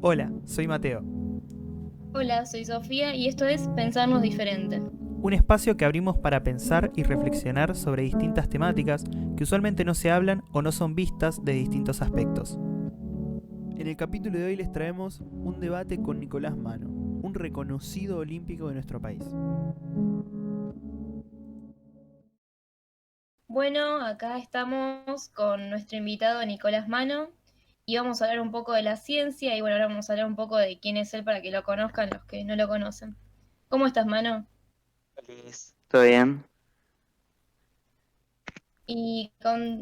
Hola, soy Mateo. Hola, soy Sofía y esto es Pensarnos Diferente. Un espacio que abrimos para pensar y reflexionar sobre distintas temáticas que usualmente no se hablan o no son vistas de distintos aspectos. En el capítulo de hoy les traemos un debate con Nicolás Mano, un reconocido olímpico de nuestro país. Bueno, acá estamos con nuestro invitado Nicolás Mano y vamos a hablar un poco de la ciencia y bueno, ahora vamos a hablar un poco de quién es él para que lo conozcan los que no lo conocen. ¿Cómo estás, Mano? Liz, ¿todo bien? Y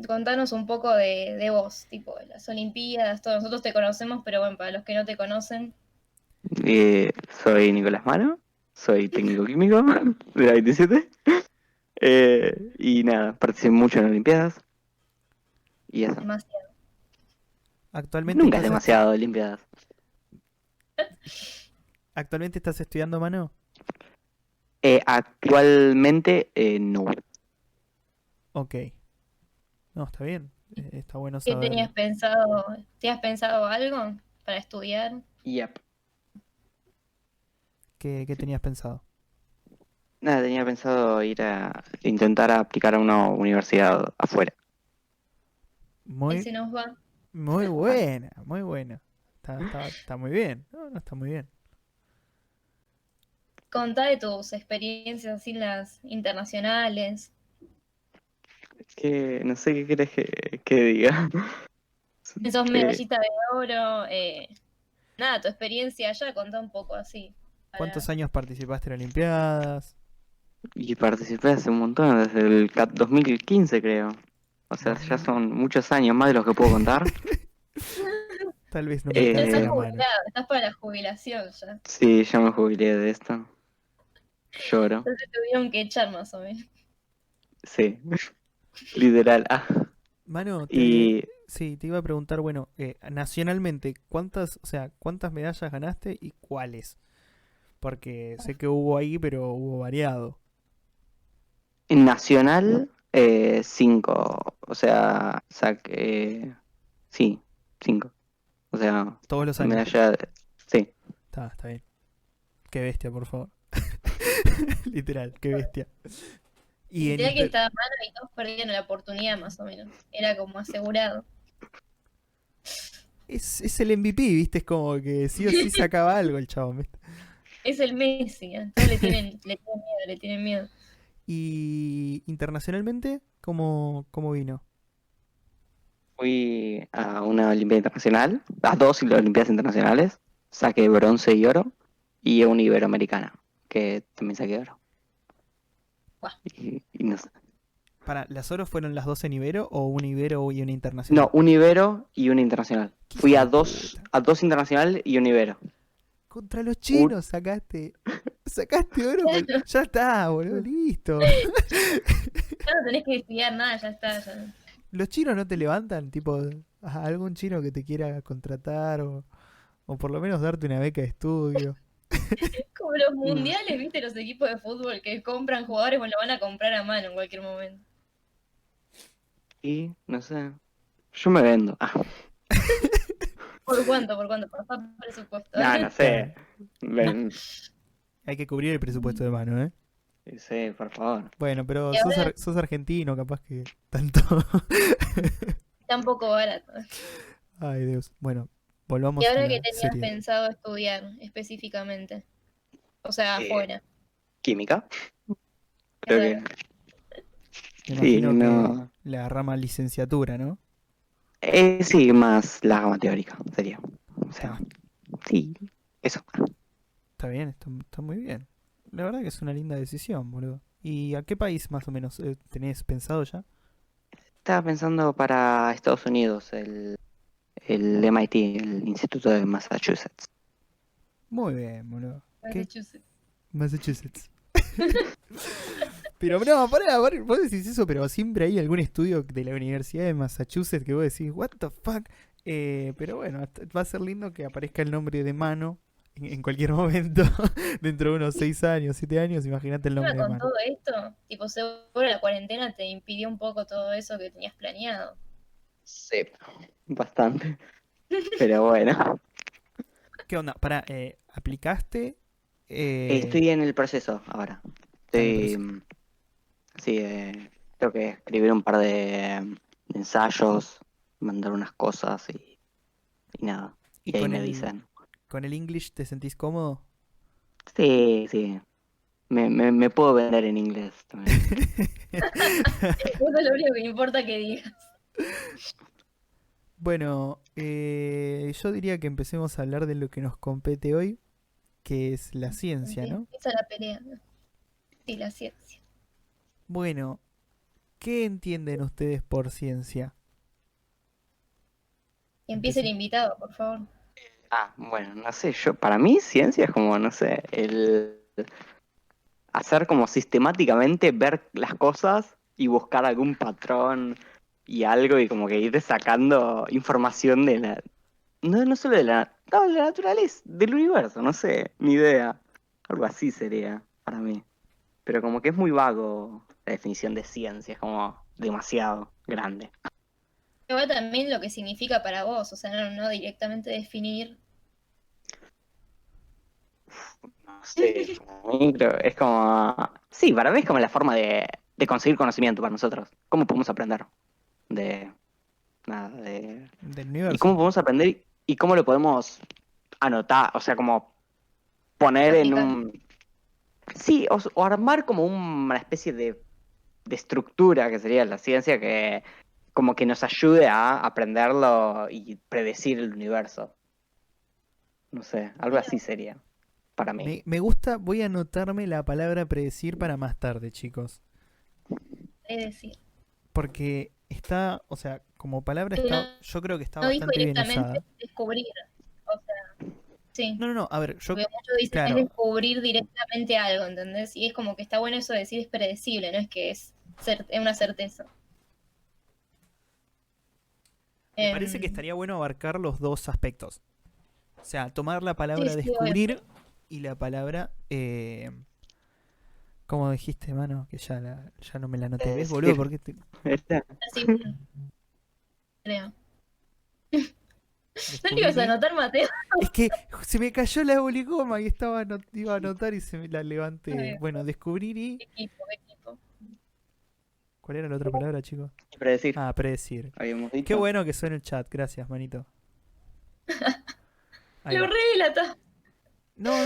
contanos un poco de vos, tipo de las Olimpiadas, todo. Nosotros te conocemos, pero bueno, para los que no te conocen, Soy Nicolás Mano, soy técnico químico de la 27. Y nada, participé mucho en Olimpiadas y eso. demasiado. Actualmente Nunca es estás, demasiado Olimpiadas. actualmente estás estudiando, Mano. Actualmente no. Ok. No, está bien. Está bueno ¿Qué tenías saberlo. pensado? ¿Te has pensado algo para estudiar? Yep. ¿Qué tenías pensado? Nada, tenía pensado ir a intentar aplicar a una universidad afuera. Muy, Ese nos va. muy buena, muy buena. Está muy bien. No, está muy bien. Contá de tus experiencias así las internacionales. Que no sé qué querés que diga. Esos Eh, medallita de oro. Nada, tu experiencia allá, contá un poco así. ¿Cuántos Para... años participaste en Olimpiadas? y participé hace un montón, desde el 2015 creo. O sea, ya 2000. son muchos años más de los que puedo contar. Tal vez no me Ya alcance estás Eh, la mano. jubilado, estás para la jubilación ya. sí, ya me jubilé de esto. Lloro. Ya te tuvieron que echar más o menos. Sí, literal. Mano, Y sí, te iba a preguntar, bueno, nacionalmente, ¿cuántas medallas ganaste y cuáles? Porque sé que hubo ahí, pero hubo variado. en Nacional, 5. O sea, saqué. Sí, 5. O sea, Todos los años. medalla. Sí. Está bien. Qué bestia, por favor. Literal, qué bestia. Y en Literal que estaba mano y todos perdían la oportunidad más o menos. Era como asegurado. es el MVP, ¿viste? Es como que sí o sí sacaba algo el chabón, ¿viste? Es el Messi, todos le tienen miedo, le tienen miedo. Y internacionalmente, ¿cómo vino? Fui a una Olimpiada Internacional, a dos Olimpiadas Internacionales. Saqué bronce y oro. Y una Iberoamericana, que también saqué oro. Buah. Y no sé. Para, ¿las oros fueron las dos en Ibero o un Ibero y una No, internacional? un Ibero y una internacional. ¿Qué Fui hijo a de dos, puta? a dos internacionales y un Ibero. Contra los Un- chinos sacaste. Sacaste oro, Claro, ya está, boludo, listo. ya no tenés que estudiar nada, ya está. Ya. Los chinos no te levantan, tipo, a algún chino que te quiera contratar o por lo menos darte una beca de estudio. Como los no mundiales, sé. viste, los equipos de fútbol que compran jugadores, bueno, lo van a comprar a mano en cualquier momento. Y no sé. Yo me vendo. ¿Por cuánto? ¿Por cuánto? Pasar presupuesto. No, no sé. Claro, Ven. hay que cubrir el presupuesto de mano, ¿eh? Sí, por favor. Bueno, pero Y ahora sos argentino, capaz que tanto. está un poco barato. Ay, Dios. Bueno, ¿Y volvamos a ahora qué la tenías seriedad. pensado estudiar específicamente? O sea, Eh, afuera. Química. Qué Creo raro. que Me sí, imagino que no. la rama licenciatura, ¿no? Sí, más la gama teórica sería. O sea, Está, sí, eso. está bien, está muy bien. La verdad que es una linda decisión, boludo. ¿Y a qué país más o menos tenés pensado ya? Estaba pensando para Estados Unidos, el MIT, el Instituto de Massachusetts. Muy bien, boludo. ¿Qué? Massachusetts. Massachusetts. Pero no, pará, vos decís eso, pero siempre hay algún estudio de la Universidad de Massachusetts que vos decís, what the fuck. Pero bueno, va a ser lindo que aparezca el nombre de Mano en cualquier momento, dentro de unos 6 años, 7 años, imagínate el Ahora nombre de con Mano. todo esto, tipo, seguro la cuarentena te impidió un poco todo eso que tenías planeado. Sí, bastante. Pero bueno, ¿Qué onda? Para, ¿aplicaste? Estoy en el proceso ahora. Está en el Estoy, sí, tengo que escribir un par de ensayos, mandar unas cosas y nada. ¿Y Y ahí me dicen. con el English te sentís cómodo? Sí, sí. Me puedo vender en inglés también. Eso es lo único que importa que digas. Bueno, yo diría que empecemos a hablar de lo que nos compete hoy, que es la ciencia, ¿no? Empieza la pelea. Sí, la ciencia. Bueno, ¿qué entienden ustedes por ciencia? Y empieza el Empecé. invitado, por favor. Bueno, no sé, para mí ciencia es como, no sé, el hacer como sistemáticamente ver las cosas y buscar algún patrón y algo y como que ir sacando información de no solo de la naturaleza, del universo, no sé, ni idea. Algo así sería para mí. Pero como que es muy vago la definición de ciencia, es como demasiado grande. Igual también lo que significa para vos, o sea, no directamente definir. No sé, para mí es como... Sí, para mí es como la forma de conseguir conocimiento para nosotros. ¿Cómo podemos aprender? De nada, Del ¿Y cómo universo. podemos aprender y cómo lo podemos anotar? O sea, como poner en Aplicar. un... Sí, o armar como una especie de estructura que sería la ciencia que como que nos ayude a aprenderlo y predecir el universo. No sé, algo así sería para mí. Me gusta, voy a anotarme la palabra predecir para más tarde, chicos. Es decir, Porque está, o sea, como palabra que está, yo creo que está no dijo bastante bien directamente usada. descubrir. O sea, sí. No, a ver, yo, Porque muchos dicen es claro, descubrir directamente algo, ¿entendés? Y es como que está bueno eso de decir es predecible, no es que es una certeza. me parece que Em, estaría bueno abarcar los dos aspectos. O sea, tomar la sí, palabra sí, obvio. descubrir y la palabra, ¿cómo dijiste, mano? Que ya no me la anoté. ¿Ves, boludo? Decir, Porque ¿viste? Así, creo. ¿No le descubrir ibas a y... anotar, Mateo? Es que se me cayó la boligoma y iba a anotar y se me la levanté. Bueno, descubrir y... Equipo, equipo. ¿Cuál era la otra palabra, chicos? Predecir, Ah, predecir. habíamos Qué dicho. bueno que suena el chat, gracias, manito. Ahí Lo va. relata.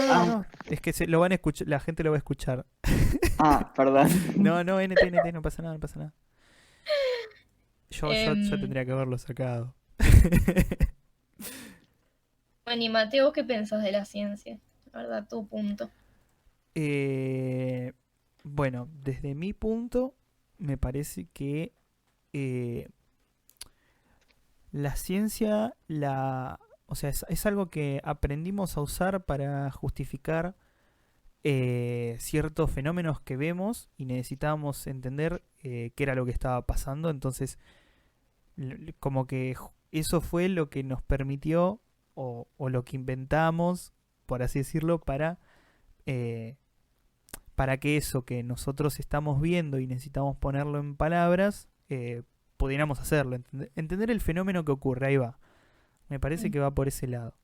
Ah, No. Es que lo van a escuchar, la gente lo va a escuchar. perdón. No, NT, no pasa nada, no pasa nada. Yo Em, tendría que haberlo sacado. bueno, y Mateo, ¿vos qué pensás de la ciencia? La verdad, tu punto. Eh, bueno, desde mi punto, me parece que eh, la ciencia, o sea, es algo que aprendimos a usar para justificar ciertos fenómenos que vemos y necesitábamos entender qué era lo que estaba pasando. Entonces, como que eso fue lo que nos permitió o lo que inventamos, por así decirlo, eh, para que eso que nosotros estamos viendo y necesitamos ponerlo en palabras, pudiéramos hacerlo. Entender el fenómeno que ocurre, ahí va. Me parece Mm. que va por ese lado.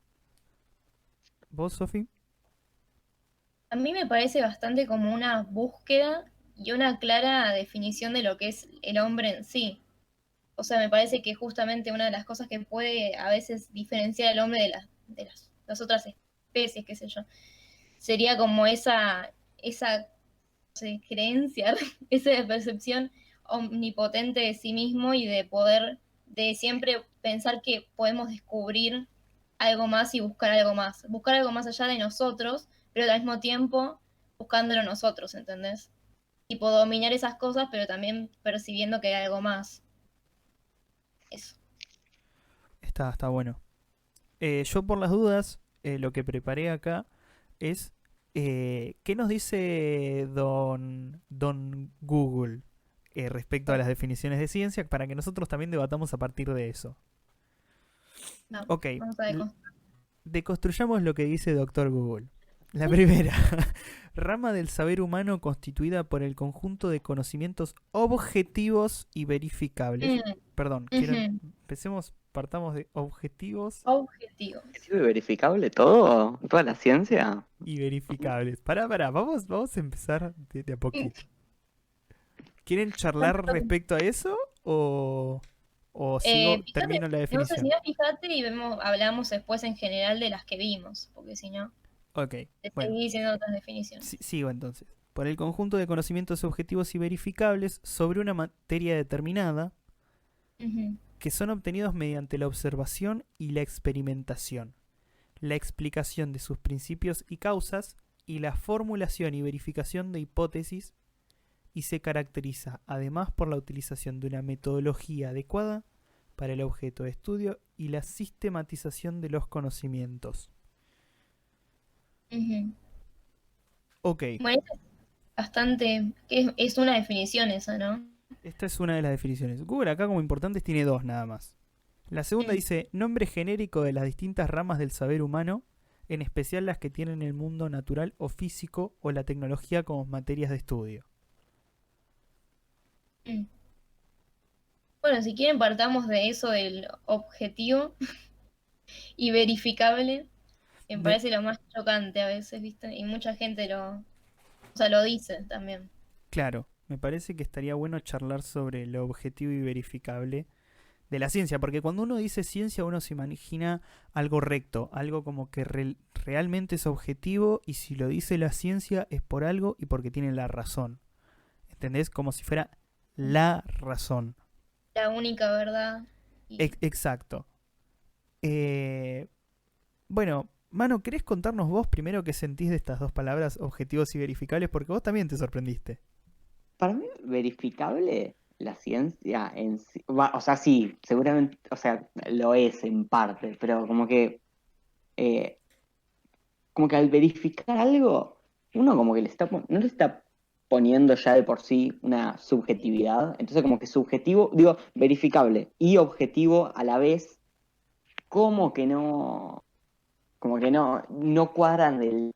¿Vos, Sofi? A mí me parece bastante como una búsqueda y una clara definición de lo que es el hombre en sí. O sea, me parece que justamente una de las cosas que puede a veces diferenciar al hombre las otras especies, qué sé yo, sería como esa no sé, creencia, esa percepción omnipotente de sí mismo y de poder, de siempre pensar que podemos descubrir algo más y buscar algo más allá de nosotros, pero al mismo tiempo buscándolo nosotros, ¿entendés? Tipo dominar esas cosas, pero también percibiendo que hay algo más. Eso. Está bueno. Yo por las dudas, lo que preparé acá es qué nos dice don Google respecto a las definiciones de ciencia para que nosotros también debatamos a partir de eso. No, Ok, vamos a ver. deconstruyamos lo que dice doctor Google. La primera. Rama del saber humano constituida por el conjunto de conocimientos objetivos y verificables. Mm, Perdón, ujú. partamos de objetivos Objetivo. ¿Es verificable todo? ¿Toda la ciencia? y verificables. Pará, vamos a empezar de a poquito. ¿Quieren charlar respecto a eso o Fíjate, termino la no sé, si definición? no, fíjate y hablamos después en general de las que vimos, porque si no, Ok, te bueno, seguí diciendo otras definiciones. sigo entonces. Por el conjunto de conocimientos objetivos y verificables sobre una materia determinada Ujú, que son obtenidos mediante la observación y la experimentación, la explicación de sus principios y causas y la formulación y verificación de hipótesis, y se caracteriza además por la utilización de una metodología adecuada para el objeto de estudio y la sistematización de los conocimientos. ujú. Ok, Bueno, esa es bastante, es una definición esa, ¿no? esta es una de las definiciones. Google acá como importantes tiene dos nada más. La segunda Mm, dice nombre genérico de las distintas ramas del saber humano, en especial las que tienen el mundo natural o físico o la tecnología como materias de estudio. mm. Bueno, si quieren partamos de eso del objetivo y verificable, que me Me- parece lo más chocante a veces, ¿viste? Y mucha gente o sea, lo dice también. claro, me parece que estaría bueno charlar sobre lo objetivo y verificable de la ciencia, porque cuando uno dice ciencia uno se imagina algo recto, algo como que realmente es objetivo y si lo dice la ciencia es por algo y porque tiene la razón. ¿Entendés? Como si fuera la razón. La única verdad. Y Exacto. Eh, bueno, Mano, ¿querés contarnos vos primero qué sentís de estas dos palabras, objetivos y verificables? Porque vos también te sorprendiste. Para mí, verificable la ciencia en sí. O sea, sí, seguramente, o sea, lo es en parte, pero eh, como que al verificar algo, uno como que no le está poniendo ya de por sí una subjetividad. Entonces, como que subjetivo, digo, verificable y objetivo a la vez, como que no, no cuadran del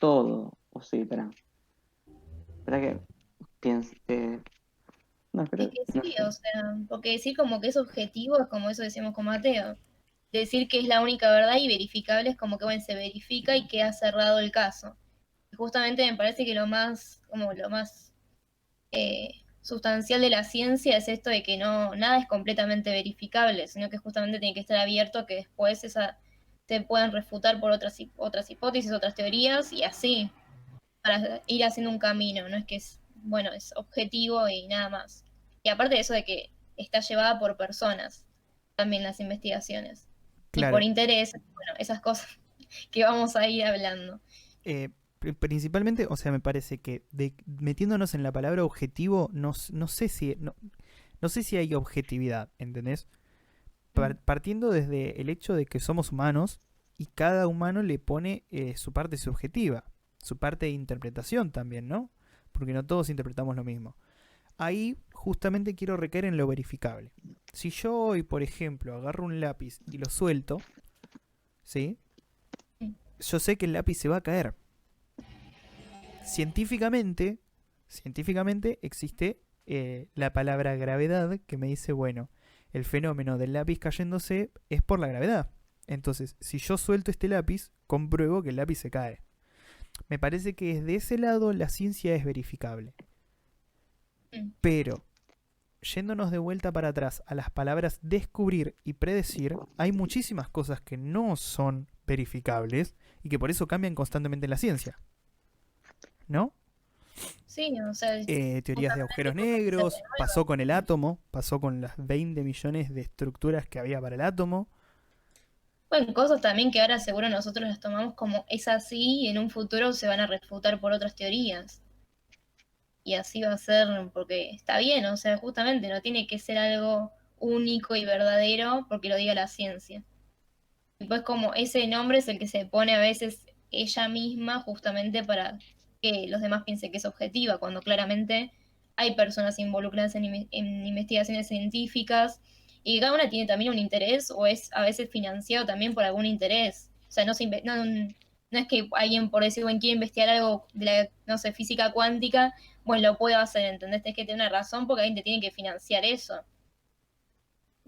todo. O sí, espera que piense. No, es pero que no sí, sé. o sea, porque decir como que es objetivo es como eso decimos con Mateo. Decir que es la única verdad y verificable es como que, bueno, se verifica y queda cerrado el caso. Y justamente me parece que como lo más sustancial de la ciencia es esto de que no, nada es completamente verificable, sino que justamente tiene que estar abierto a que después se puedan refutar por otras hipótesis, otras teorías, y así, para ir haciendo un camino, no es que es, bueno, es objetivo y nada más. Y aparte de eso de que está llevada por personas, también las investigaciones, y por Claro, interés, bueno, esas cosas que vamos a ir hablando. principalmente, o sea, me parece que metiéndonos en la palabra objetivo, no sé si hay objetividad, ¿entendés? Mm, Partiendo desde el hecho de que somos humanos y cada humano le pone su parte subjetiva, su parte de interpretación también, ¿no? Porque no todos interpretamos lo mismo. Ahí justamente quiero recaer en lo verificable. Si yo hoy, por ejemplo, agarro un lápiz y lo suelto, ¿sí? mm, Yo sé que el lápiz se va a caer. Científicamente, científicamente existe la palabra gravedad que me dice, bueno, el fenómeno del lápiz cayéndose es por la gravedad. Entonces, si yo suelto este lápiz, compruebo que el lápiz se cae. Me parece que desde ese lado la ciencia es verificable. mm. Pero, yéndonos de vuelta para atrás a las palabras descubrir y predecir, hay muchísimas cosas que no son verificables y que por eso cambian constantemente en la ciencia, ¿no? Sí, o sea, Teorías de justamente agujeros cosas que se negros, pasó renuevan. con el átomo, pasó con las 20 millones de estructuras que había para el átomo. Bueno, cosas también que ahora seguro nosotros las tomamos como es así y en un futuro se van a refutar por otras teorías. Y así va a ser porque está bien, o sea, justamente no tiene que ser algo único y verdadero porque lo diga la ciencia. Y pues como ese nombre es el que se pone a veces ella misma justamente para que los demás piensen que es objetiva, cuando claramente hay personas involucradas en investigaciones científicas y cada una tiene también un interés o es a veces financiado también por algún interés. O sea, No es que alguien por decir, bueno, quiere investigar algo de la, no sé, física cuántica, bueno, lo puedo hacer, ¿entendés? Tienes que tener una razón porque alguien te tiene que financiar eso.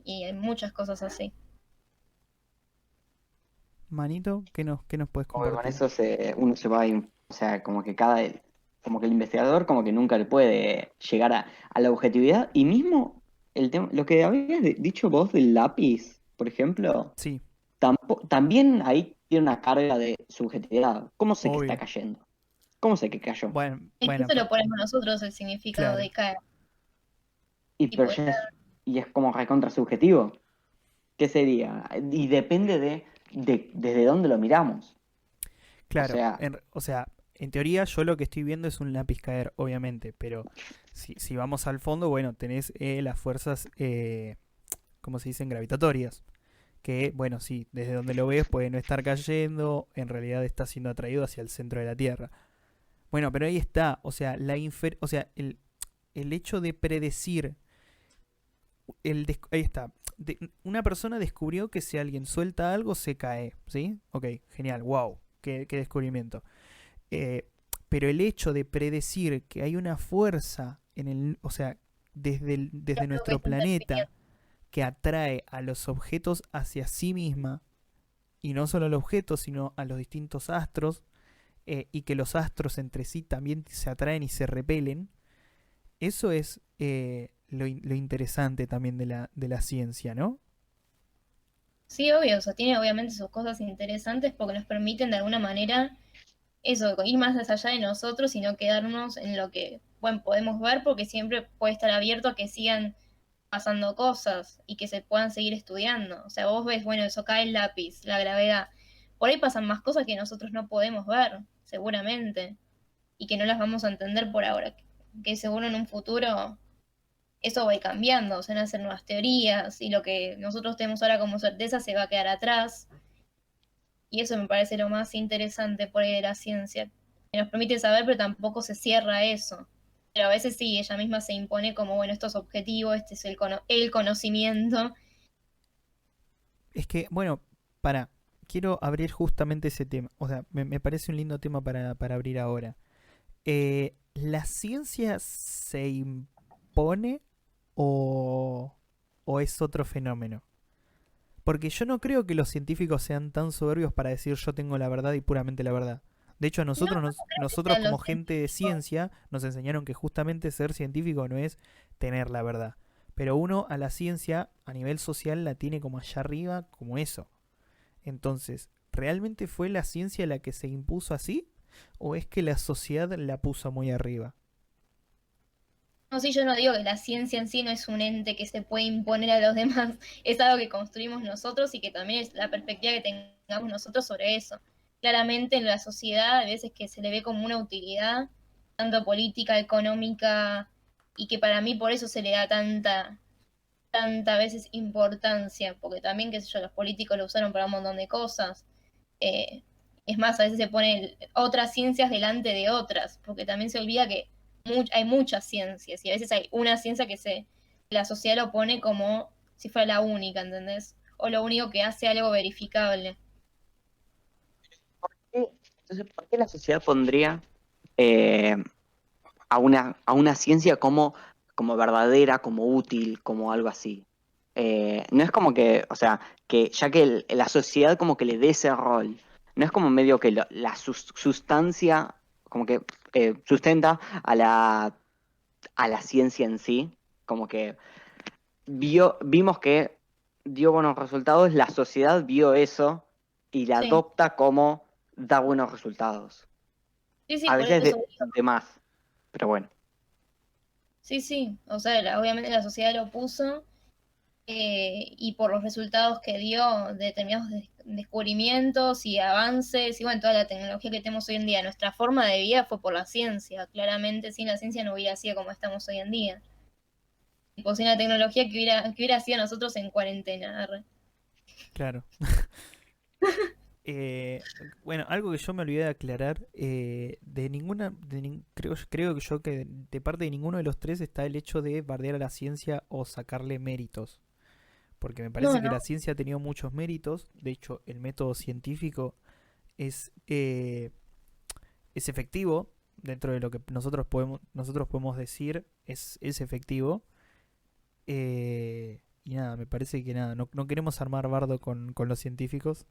Y hay muchas cosas así. Manito, ¿qué nos puedes Como que con compartir? eso uno se va, o sea, como que el investigador como que nunca le puede llegar a la objetividad. Y mismo lo que habías dicho vos del lápiz, por ejemplo, Sí, también ahí tiene una carga de subjetividad. ¿Cómo sé que está obvio. cayendo? ¿Cómo sé que cayó? Bueno, Es que bueno, eso lo ponemos nosotros, el significado claro, de caer. Y, Y pero puede ser, y es como recontra subjetivo. ¿Qué sería? Y depende desde dónde lo miramos. O claro. sea, O sea, en teoría yo lo que estoy viendo es un lápiz caer, obviamente, pero si vamos al fondo, bueno, tenés las fuerzas, ¿cómo se dicen? Gravitatorias. Que, bueno, sí, desde donde lo ves puede no estar cayendo, en realidad está siendo atraído hacia el centro de la Tierra. Bueno, pero ahí está, o sea, o sea, el hecho de predecir, ahí está, una persona descubrió que si alguien suelta algo se cae, ¿sí? Ok, genial, wow, qué descubrimiento. Eh, pero el hecho de predecir que hay una fuerza o sea, es desde lo que nuestro está planeta interfiriendo. que atrae a los objetos hacia sí misma, y no solo al objeto, sino a los distintos astros, y que los astros entre sí también se atraen y se repelen, eso es lo interesante también de la ciencia, ¿no? Sí, obvio, o sea, tiene obviamente sus cosas interesantes porque nos permiten de alguna manera eso, ir más allá de nosotros y no quedarnos en lo que, bueno, podemos ver porque siempre puede estar abierto a que sigan pasando cosas y que se puedan seguir estudiando. O sea, vos ves, bueno, eso cae el lápiz, la gravedad. Por ahí pasan más cosas que nosotros no podemos ver, seguramente, y que no las vamos a entender por ahora. Que seguro en un futuro eso va a ir cambiando, se van a hacer nuevas teorías y lo que nosotros tenemos ahora como certeza se va a quedar atrás. Y eso me parece lo más interesante por ahí de la ciencia, que nos permite saber, pero tampoco se cierra a eso. Pero a veces sí, ella misma se impone como, bueno, estos objetivos, este es el conocimiento. Es que, bueno, quiero abrir justamente ese tema. O sea, me parece un lindo tema para abrir ahora. ¿La ciencia se impone o, o es otro fenómeno? Porque yo no creo que los científicos sean tan soberbios para decir yo tengo la verdad y puramente la verdad. De hecho, a No, nosotros, no creo que nosotros sean los como gente de científicos. ciencia nos enseñaron que justamente ser científico no es tener la verdad. Pero uno a la ciencia a nivel social la tiene como allá arriba, como eso. Entonces, ¿realmente fue la ciencia la que se impuso así? ¿O es que la sociedad la puso muy arriba? No, sí, yo no digo que la ciencia en sí no es un ente que se puede imponer a los demás, es algo que construimos nosotros y que también es la perspectiva que tengamos nosotros sobre eso. Claramente en la sociedad a veces que se le ve como una utilidad, tanto política, económica, y que para mí por eso se le da tanta veces importancia, porque también, qué sé yo, los políticos lo usaron para un montón de cosas. Eh, es más, a veces se ponen otras ciencias delante de otras, porque también se olvida que hay muchas ciencias y a veces hay una ciencia la sociedad lo pone como si fuera la única, ¿entendés? O lo único que hace algo verificable. entonces, ¿por qué la sociedad pondría eh, a una ciencia como verdadera, como útil, como algo así? No es como que, o sea, que ya que la sociedad como que le dé ese rol, no es como medio que la sustancia como que sustenta a la ciencia en sí, como que vimos que dio buenos resultados, la sociedad vio eso y la Sí, adopta como da buenos resultados. sí, sí, A por veces eso. de más, pero bueno. Sí, sí, o sea, obviamente la sociedad lo puso y por los resultados que dio de determinados descubrimientos y avances y bueno, toda la tecnología que tenemos hoy en día, nuestra forma de vida fue por la ciencia. Claramente sin la ciencia no hubiera sido como estamos hoy en día. Tipo, sin la tecnología que hubiera sido nosotros en cuarentena. Arre. Claro. Eh, bueno, algo que yo me olvidé de aclarar, creo que yo que de parte de ninguno de los tres está el hecho de bardear a la ciencia o sacarle méritos. Porque me No, parece que no, la ciencia ha tenido muchos méritos. De hecho, el método científico es, eh, es efectivo dentro de lo que nosotros podemos decir, es efectivo. Y nada, me parece que nada, no queremos armar bardo con los científicos.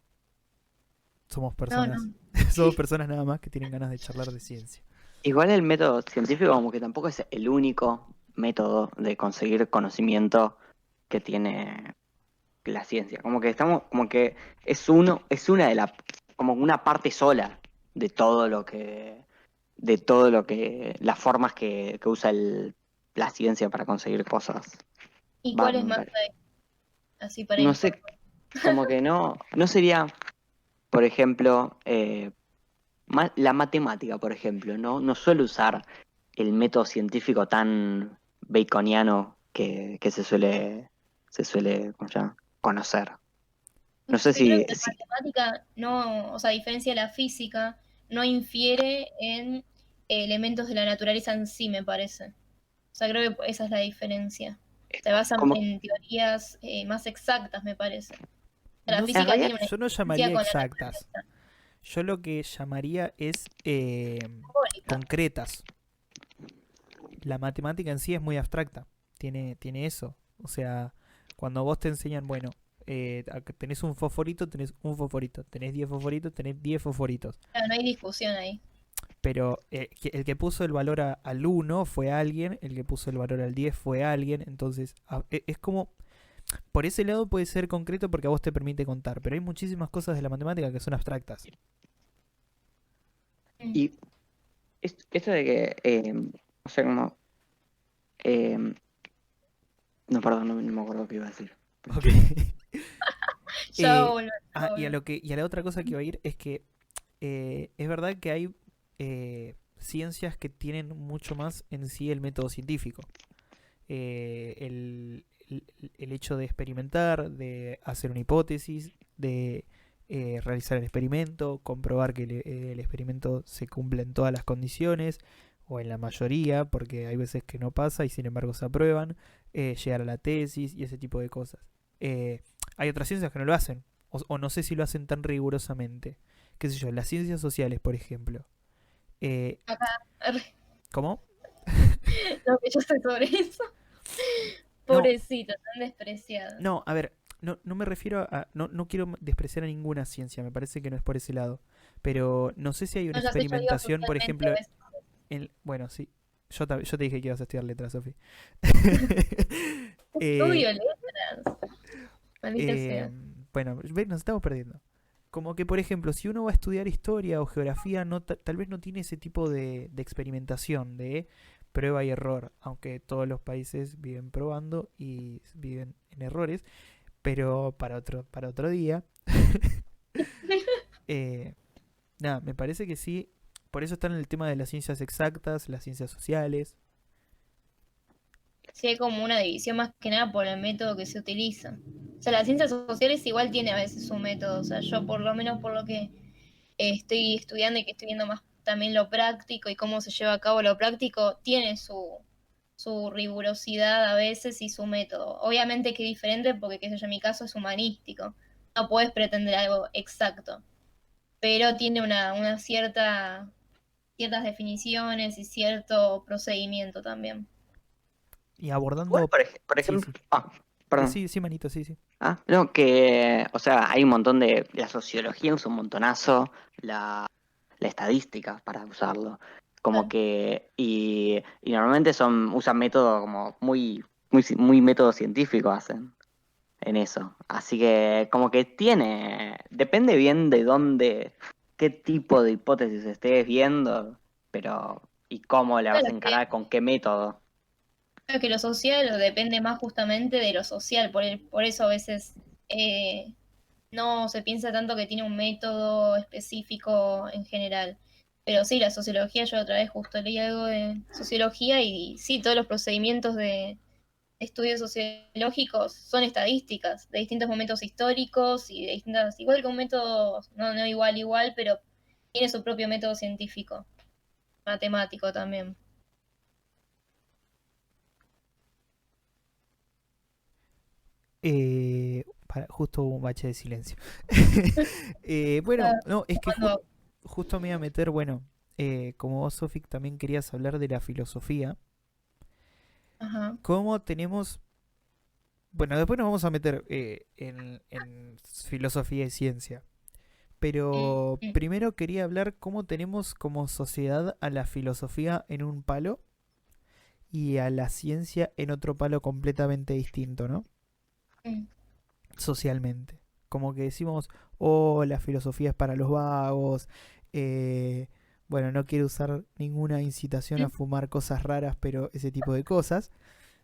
Somos No, personas, no. somos personas nada más que tienen ganas de charlar de ciencia. Igual el método científico como que tampoco es el único método de conseguir conocimiento que tiene la ciencia. Como que estamos, como que es una de las, como una parte sola de todo lo que, las formas que usa la ciencia para conseguir cosas. ¿Y Va, cuál es más así para no sé, informar? como que no sería, por ejemplo, la matemática, por ejemplo, no suele usar el método científico tan baconiano que se suele, ¿cómo se llama? Conocer. No sé Yo creo si, que la si matemática no, o sea, a diferencia de la física, no infiere en elementos de la naturaleza en sí, me parece. O sea, creo que esa es la diferencia. Se basan como, en teorías más exactas, me parece. O sea, la No, en física realidad, tiene una yo no diferencia llamaría con la exactas. naturaleza Yo lo que llamaría es simbólica. concretas. La matemática en sí es muy abstracta. Tiene eso. O sea, cuando vos te enseñan, bueno, tenés un fosforito, tenés un fosforito. Tenés 10 fosforitos, tenés 10 fosforitos. Claro, no hay discusión ahí. Pero el que puso el valor al uno fue alguien, el que puso el valor al 10 fue alguien. Entonces, es como, por ese lado puede ser concreto porque a vos te permite contar. Pero hay muchísimas cosas de la matemática que son abstractas. Mm. y esto de que, o sea, como, eh, no, perdón, no me acuerdo qué iba a decir. Ok. Ya va a volver, ya va a Y volver. y a la otra cosa que iba a ir es que es verdad que hay ciencias que tienen mucho más en sí el método científico. El hecho de experimentar, de hacer una hipótesis, de realizar el experimento, comprobar que el experimento se cumple en todas las condiciones o en la mayoría, porque hay veces que no pasa y sin embargo se aprueban, llegar a la tesis y ese tipo de cosas. Hay otras ciencias que no lo hacen, o no sé si lo hacen tan rigurosamente. Qué sé yo, las ciencias sociales, por ejemplo. Eh, Acá, ¿Cómo? lo que yo sé sobre eso. No, Pobrecito, tan despreciado. no, a ver, no me refiero a. No quiero despreciar a ninguna ciencia, me parece que no es por ese lado. Pero no sé si hay una No, ya sé, yo digo experimentación, por socialmente a ejemplo, veces. bueno, sí. Yo te dije que ibas a estudiar letras, Sofi. Estudio eh, letras. Maldita sea. bueno, nos estamos perdiendo. Como que, por ejemplo, si uno va a estudiar historia o geografía, no, tal vez no tiene ese tipo de experimentación, de prueba y error, aunque todos los países viven probando y viven en errores, pero para otro día. eh, Nada, me parece que sí. Por eso están en el tema de las ciencias exactas, las ciencias sociales. Sí, hay como una división más que nada por el método que se utiliza. O sea, las ciencias sociales igual tiene a veces su método. O sea, yo por lo menos por lo que estoy estudiando y que estoy viendo más también lo práctico y cómo se lleva a cabo lo práctico, tiene su rigurosidad a veces y su método. Obviamente que es diferente porque, qué sé yo, en mi caso es humanístico. No puedes pretender algo exacto, pero tiene una ciertas definiciones y cierto procedimiento también. Y Igual, abordando. por Sí, ejemplo, sí. perdón. Sí, sí, manito, sí, sí. No, que, o sea, hay un montón la sociología usa un montonazo, la estadística para usarlo. Como Claro. que, y normalmente usan métodos como muy método científico hacen en eso. Así que como que depende bien de dónde, qué tipo de hipótesis estés viendo, pero, y cómo la vas Claro a encarar, con qué método. que lo social depende más justamente de lo social, por eso a veces no se piensa tanto que tiene un método específico en general. Pero sí, la sociología, yo otra vez justo leí algo de sociología y sí, todos los procedimientos de estudios sociológicos son estadísticas de distintos momentos históricos y de distintas, igual que un método, no igual, pero tiene su propio método científico, matemático también. Eh, Justo hubo un bache de silencio. Bueno, Está no, es que jugando. justo me iba a meter, bueno, como vos, Sofi, también querías hablar de la filosofía. Ajá. ¿Cómo tenemos... Bueno, después nos vamos a meter en filosofía y ciencia. Pero Mm. primero quería hablar cómo tenemos como sociedad a la filosofía en un palo y a la ciencia en otro palo completamente distinto, ¿no? Mm. Socialmente. Como que decimos, oh, la filosofía es para los vagos, eh, bueno, no quiero usar ninguna incitación a Mm. fumar cosas raras, pero ese tipo de cosas.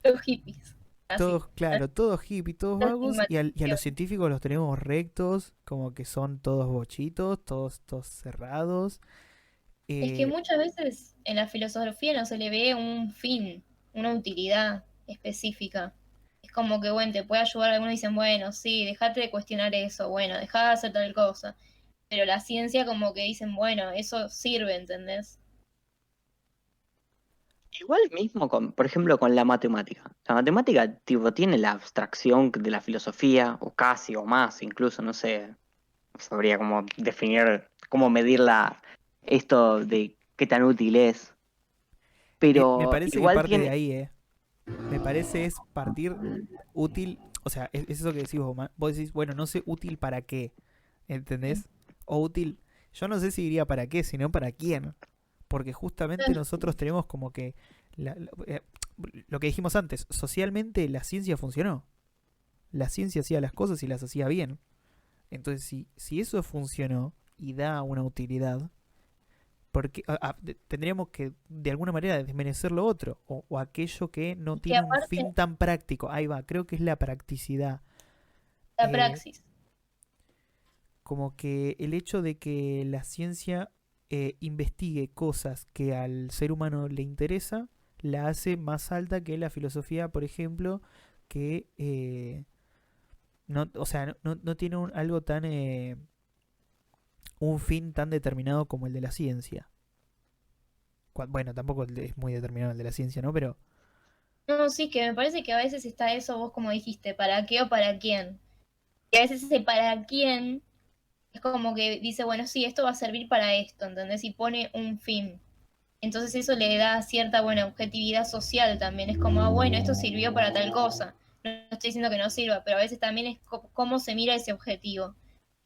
Los hippies. Así. Todos, claro, todos hippies, todos La vagos, y a los estigmatización. científicos los tenemos rectos, como que son todos bochitos, todos cerrados. Es que Eh, muchas veces en la filosofía no se le ve un fin, una utilidad específica. Es como que, bueno, te puede ayudar, algunos dicen, bueno, sí, dejate de cuestionar eso, bueno, dejá de hacer tal cosa. Pero la ciencia como que dicen, bueno, eso sirve, ¿entendés? Igual mismo, por ejemplo, con la matemática. La matemática, tipo, tiene la abstracción de la filosofía, o casi, o más, incluso, no sé, no sabría cómo definir, cómo medir esto de qué tan útil es. me Pero parece que igual parte de tiene, ahí, ¿eh? Me parece es partir útil, o sea, es eso que decís vos, vos decís, bueno, no sé útil para qué, ¿entendés? O útil, yo no sé si diría para qué, sino para quién. Porque justamente nosotros tenemos como que lo que dijimos antes, socialmente la ciencia funcionó. La ciencia hacía las cosas y las hacía bien. Entonces, si eso funcionó y da una utilidad, porque tendríamos que de alguna manera desmerecer lo otro, o aquello que no Es que tiene un aparte, fin tan práctico. Ahí va, creo que es la practicidad. la Eh, praxis. Como que el hecho de que la ciencia investigue cosas que al ser humano le interesa, la hace más alta que la filosofía, por ejemplo, que no, o sea, no tiene algo tan un fin tan determinado como el de la ciencia. Bueno, tampoco es muy determinado el de la ciencia, ¿no? Pero No, sí, que me parece que a veces está eso, vos como dijiste, ¿para qué o para quién? Y a veces ese para quién es como que dice, bueno, sí, esto va a servir para esto, ¿entendés? Y pone un fin. Entonces eso le da cierta, buena objetividad social también. Es como, ah, bueno, esto sirvió para tal cosa. No estoy diciendo que no sirva, pero a veces también es cómo se mira ese objetivo.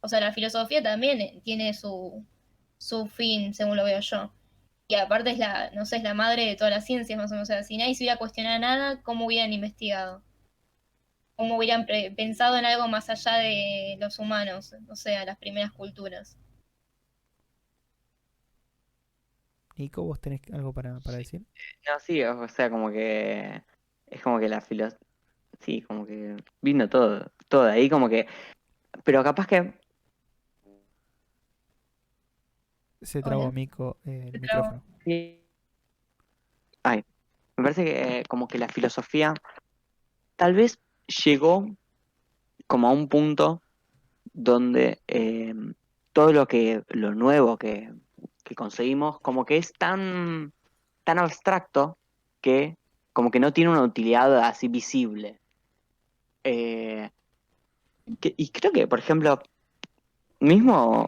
O sea, la filosofía también tiene su fin, según lo veo yo. Y aparte es la, no sé, es la madre de todas las ciencias, más o menos. O sea, si nadie se hubiera cuestionado nada, ¿cómo hubieran investigado? ¿Cómo hubieran pensado en algo más allá de los humanos? O sea, las primeras culturas. Nico, ¿vos tenés algo para decir? no, sí, o sea, como que es como que la filosofía, sí, como que vino todo de ahí, como que, pero capaz que, Se trabó Hola. Mico el Pero, micrófono. sí, ay, me parece que como que la filosofía tal vez llegó como a un punto donde todo lo nuevo que conseguimos, como que es tan abstracto que como que no tiene una utilidad así visible. Eh, y creo que, por ejemplo, mismo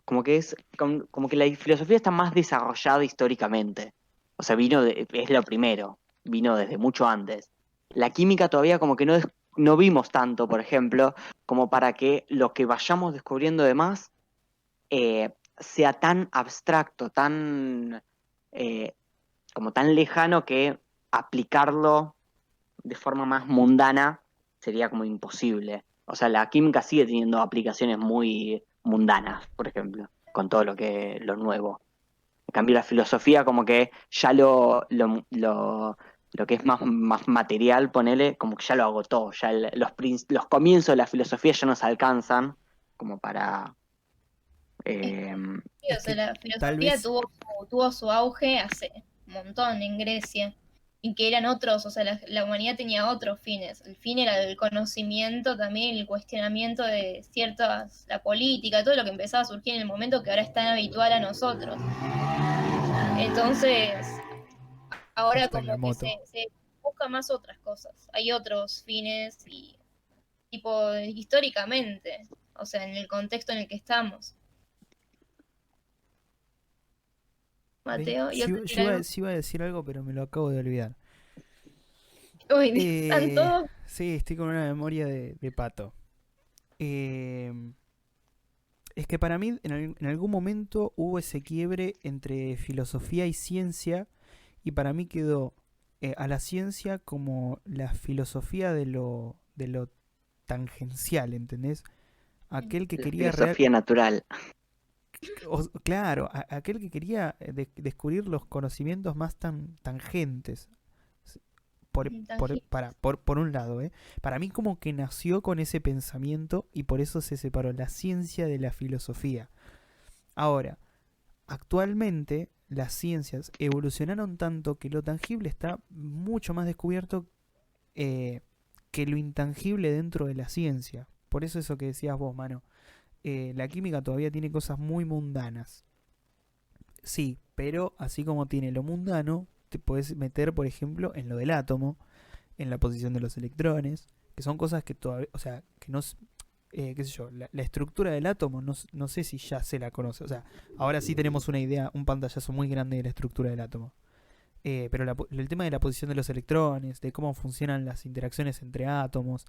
como que como que la filosofía está más desarrollada históricamente. O sea, es lo primero, vino desde mucho antes. La química todavía como que no vimos tanto, por ejemplo, como para que lo que vayamos descubriendo de más sea tan abstracto, eh, como tan lejano que aplicarlo de forma más mundana sería como imposible. O sea, la química sigue teniendo aplicaciones muy mundanas, por ejemplo, con todo lo nuevo. En cambio, la filosofía como que ya lo que es más material, ponele, como que ya lo agotó. Ya los comienzos de la filosofía ya nos alcanzan como para... es eh, sí, Es o sea, que la tal filosofía vez tuvo su auge hace un montón en Grecia, y que eran otros, o sea, la humanidad tenía otros fines. El fin era el conocimiento también, el cuestionamiento de ciertas, la política, todo lo que empezaba a surgir en el momento que ahora es tan habitual a nosotros. Entonces, ahora justo en la como que moto. se busca más otras cosas. Hay otros fines tipo históricamente, o sea, en el contexto en el que estamos. Mateo, ¿ibas a decir algo? Sí iba a decir algo, pero me lo acabo de olvidar. Uy, están todos. Sí, estoy con una memoria de pato. Eh, es que para mí en algún momento hubo ese quiebre entre filosofía y ciencia y para mí quedó a la ciencia como la filosofía de lo tangencial, ¿entendés? Aquel que La quería filosofía natural. claro, aquel que quería descubrir los conocimientos más tangentes. S- por un lado, ¿eh? Para mí como que nació con ese pensamiento y por eso se separó la ciencia de la filosofía. Ahora, actualmente las ciencias evolucionaron tanto que lo tangible está mucho más descubierto eh, que lo intangible dentro de la ciencia. Por eso eso que decías vos, mano. La química todavía tiene cosas muy mundanas. Sí, pero así como tiene lo mundano, te puedes meter, por ejemplo, en lo del átomo, en la posición de los electrones, que son cosas que todavía, o sea, que no, qué sé yo, la estructura del átomo no sé si ya se la conoce, o sea, ahora sí tenemos una idea, un pantallazo muy grande de la estructura del átomo. Pero el tema de la posición de los electrones, de cómo funcionan las interacciones entre átomos,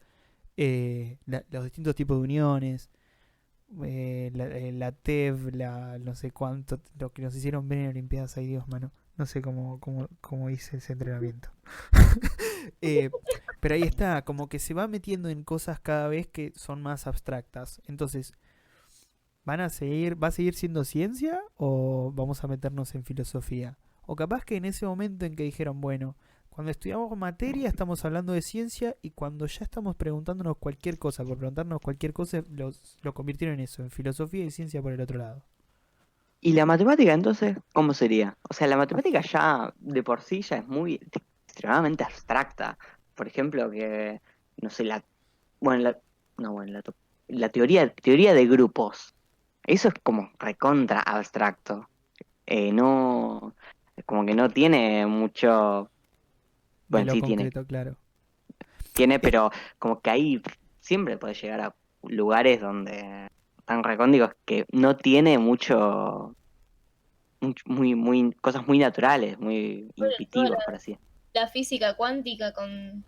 los distintos tipos de uniones, la TEV, la no sé cuánto, lo que nos hicieron ver en Olimpiadas, ay Dios, mano. No sé cómo hice ese entrenamiento. Eh, pero ahí está, como que se va metiendo en cosas cada vez que son más abstractas. Entonces, ¿va a seguir siendo ciencia o vamos a meternos en filosofía? O capaz que en ese momento en que dijeron, bueno, cuando estudiamos materia estamos hablando de ciencia y cuando ya estamos preguntándonos cualquier cosa, por preguntarnos cualquier cosa, lo convirtieron en eso, en filosofía y ciencia por el otro lado. ¿Y la matemática entonces cómo sería? O sea, la matemática ya de por sí ya es muy extremadamente abstracta. Por ejemplo, que, no sé, bueno, no, bueno, la teoría de grupos. Eso es como recontra abstracto. No, como que no tiene mucho, De bueno, lo sí tiene, concreto, claro. Es, pero como que ahí siempre puedes llegar a lugares donde tan recónditos que no tiene cosas muy naturales, muy Bueno, toda intuitivas, para así. la física cuántica con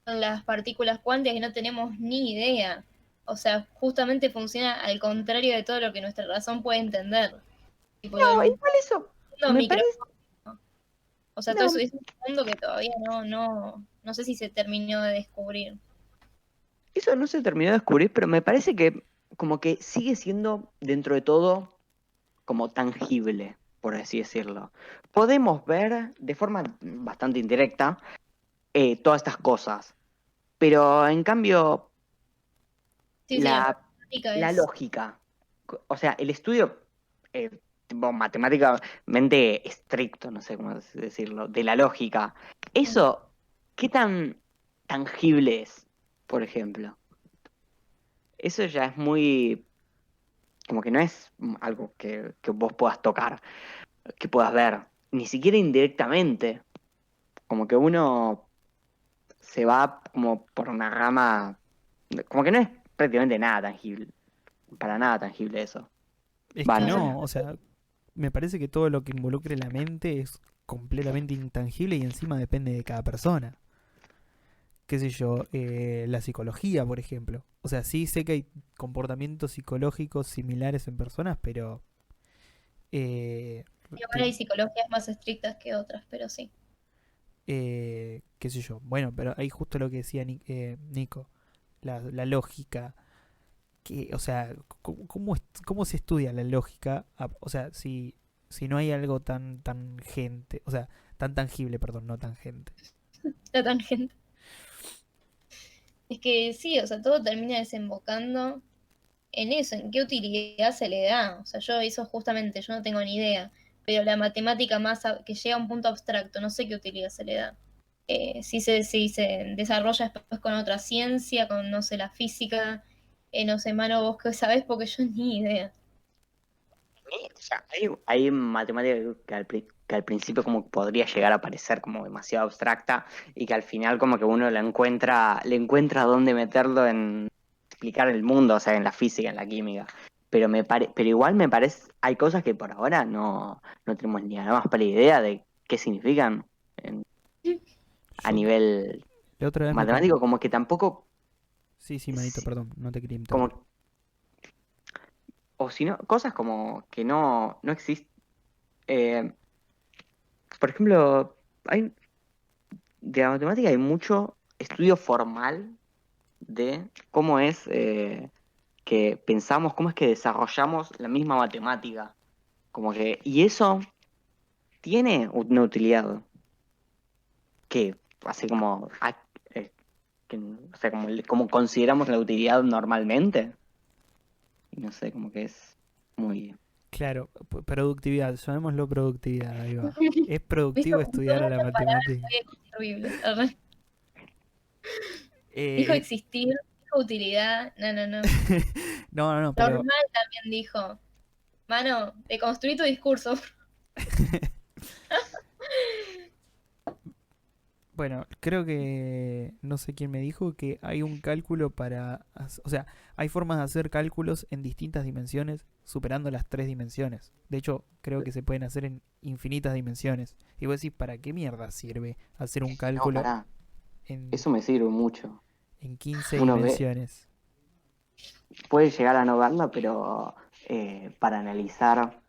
las partículas cuánticas que no tenemos ni idea. O sea, justamente funciona al contrario de todo lo que nuestra razón puede entender. Tipo, No, el igual eso mundo me micro, parece, o sea, todo eso no, es un mundo que todavía no sé si se terminó de descubrir. eso no se terminó de descubrir, pero me parece que como que sigue siendo dentro de todo como tangible, por así decirlo. Podemos ver de forma bastante indirecta todas estas cosas, pero en cambio Sí, sí, la la, matemática la es. lógica, o sea, el estudio tipo, matemáticamente estricto, no sé cómo decirlo, de la lógica, eso, ¿qué tan tangible es, por ejemplo? Eso ya es muy, como que no es algo que vos puedas tocar, que puedas ver, ni siquiera indirectamente, como que uno se va como por una rama, como que no es prácticamente nada tangible, para nada tangible eso. es Va, que no sé. no, o sea, me parece que todo lo que involucre la mente es completamente intangible y encima depende de cada persona. Qué sé yo, la psicología, por ejemplo. O sea, sí sé que hay comportamientos psicológicos similares en personas, pero eh, Igual hay te- psicologías más estrictas que otras, pero sí. qué sé yo. Bueno, pero ahí justo lo que decía Nico, la lógica, que, o sea, cómo se estudia la lógica? O sea, si no hay algo tan gente, o sea, tan tangible, perdón, no tangente. La tangente. Es que sí, o sea, todo termina desembocando en eso, en qué utilidad se le da. O sea, yo eso justamente, yo no tengo ni idea. Pero la matemática más que llega a un punto abstracto, no sé qué utilidad se le da. Si se desarrolla después con otra ciencia, con, no sé, la física, no sé, mano, vos qué sabés, porque yo ni idea. mí, o sea, hay matemática que al principio como podría llegar a parecer como demasiado abstracta y que al final como que uno le encuentra dónde meterlo en explicar el mundo, o sea, en la física, en la química. Pero igual me parece, hay cosas que por ahora no tenemos ni la más pálida idea de qué significan a Yo nivel la otra vez me matemático, como que tampoco, Sí, sí, manito, perdón, no te quería interrumpir. como, o si no, cosas como que no existen. Por ejemplo, hay, de la matemática hay mucho estudio formal de cómo es que pensamos, cómo es que desarrollamos la misma matemática. Como que, y eso tiene una utilidad que, así como, eh, o sea, como consideramos la utilidad normalmente. Y no sé, como que es muy... Claro, productividad, llamémoslo productividad, ahí va. ¿Es Dijo productivo usó estudiar a la muchas palabras matemática? horribles. Arre. Dijo Eh, existir, dijo utilidad. No, no, no. no, no, no, pero Normal también dijo. Mano, deconstruí tu discurso. bueno, creo que no sé quién me dijo que hay un cálculo o sea, hay formas de hacer cálculos en distintas dimensiones, superando las 3 dimensiones. De hecho, creo que se pueden hacer en infinitas dimensiones. Y vos decís, ¿para qué mierda sirve hacer un No, cálculo pará, en, eso me sirve mucho. en 15 Uno ve, dimensiones? puede llegar a no verlo, pero para analizar,